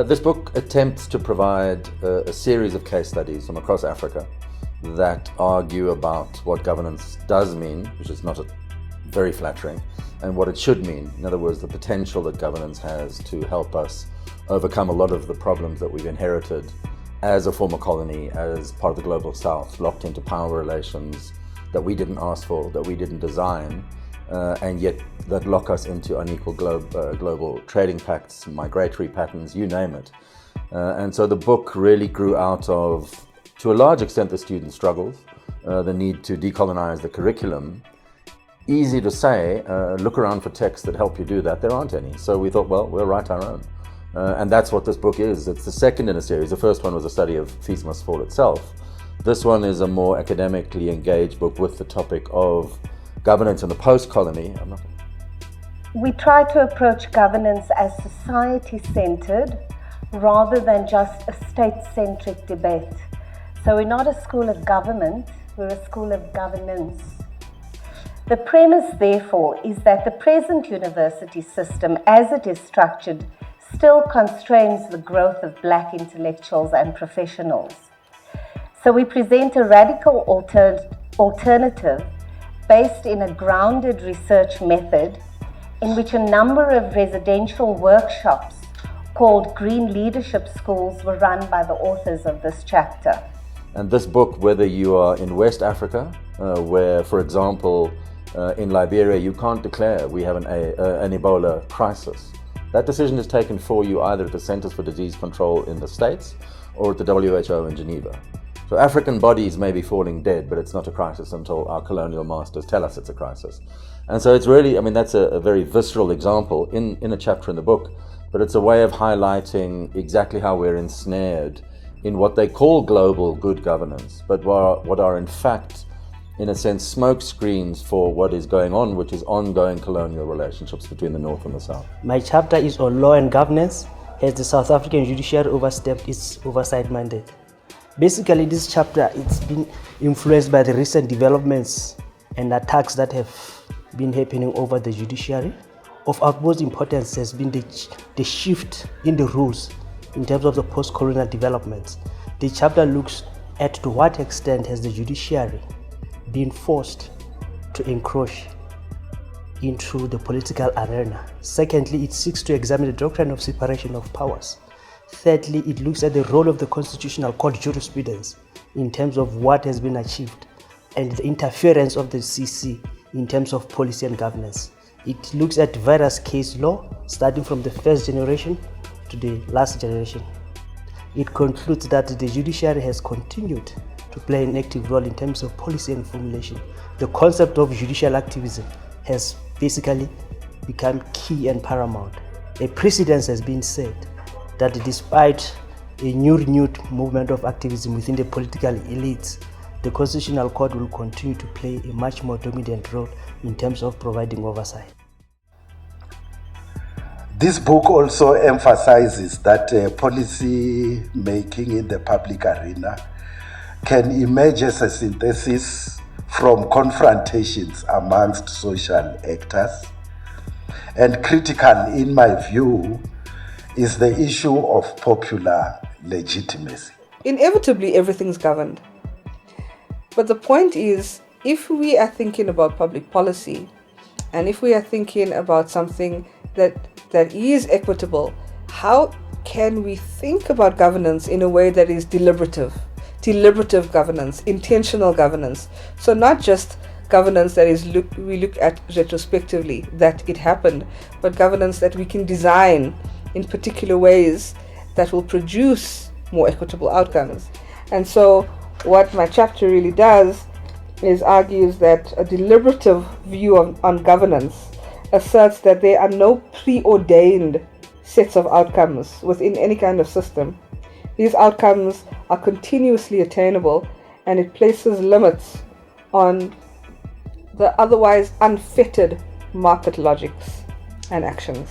This book attempts to provide a series of case studies from across Africa that argue about what governance does mean, which is not very flattering, and what it should mean. In other words, the potential that governance has to help us overcome a lot of the problems that we've inherited as a former colony, as part of the global south, locked into power relations that we didn't ask for, that we didn't design, and yet that lock us into unequal global trading pacts, migratory patterns, you name it. And so the book really grew out of, to a large extent, the student struggles, the need to decolonize the curriculum. Easy to say, look around for texts that help you do that. There aren't any. So we thought, well, we'll write our own. And that's what this book is. It's the second in a series. The first one was a study of Feast Must Fall itself. This one is a more academically engaged book with the topic of governance in the post-colony. We try to approach governance as society-centered rather than just a state-centric debate. So we're not a school of government, we're a school of governance. The premise, therefore, is that the present university system, as it is structured, still constrains the growth of Black intellectuals and professionals. So we present a radical alternative based in a grounded research method in which a number of residential workshops called Green Leadership Schools were run by the authors of this chapter. And this book, whether you are in West Africa, where, for example, in Liberia, you can't declare we have an Ebola crisis. That decision is taken for you either at the Centers for Disease Control in the States or at the WHO in Geneva. So African bodies may be falling dead, but it's not a crisis until our colonial masters tell us it's a crisis. And so it's really, that's a very visceral example in a chapter in the book, but it's a way of highlighting exactly how we're ensnared in what they call global good governance, but what are in fact, in a sense, smoke screens for what is going on, which is ongoing colonial relationships between the North and the South. My chapter is on law and governance. Has the South African judiciary overstepped its oversight mandate? Basically, this chapter, it's been influenced by the recent developments and attacks that have been happening over the judiciary. Of utmost importance has been the shift in the rules in terms of the post-colonial developments. The chapter looks at to what extent has the judiciary been forced to encroach into the political arena. Secondly, it seeks to examine the doctrine of separation of powers. Thirdly, it looks at the role of the Constitutional Court jurisprudence in terms of what has been achieved and the interference of the CC in terms of policy and governance. It looks at various case law, starting from the first generation to the last generation. It concludes that the judiciary has continued to play an active role in terms of policy and formulation. The concept of judicial activism has basically become key and paramount. A precedent has been set that despite a new renewed movement of activism within the political elites, the Constitutional Court will continue to play a much more dominant role in terms of providing oversight. This book also emphasizes that policy making in the public arena can emerge as a synthesis from confrontations amongst social actors. And critical, in my view, is the issue of popular legitimacy. Inevitably, everything's governed. But the point is, if we are thinking about public policy, and if we are thinking about something that is equitable, how can we think about governance in a way that is deliberative governance, intentional governance? So not just governance that is we look at retrospectively that it happened, but governance that we can design in particular ways that will produce more equitable outcomes. And so what my chapter really does is argues that a deliberative view on governance asserts that there are no preordained sets of outcomes within any kind of system. These outcomes are continuously attainable, and it places limits on the otherwise unfettered market logics and actions.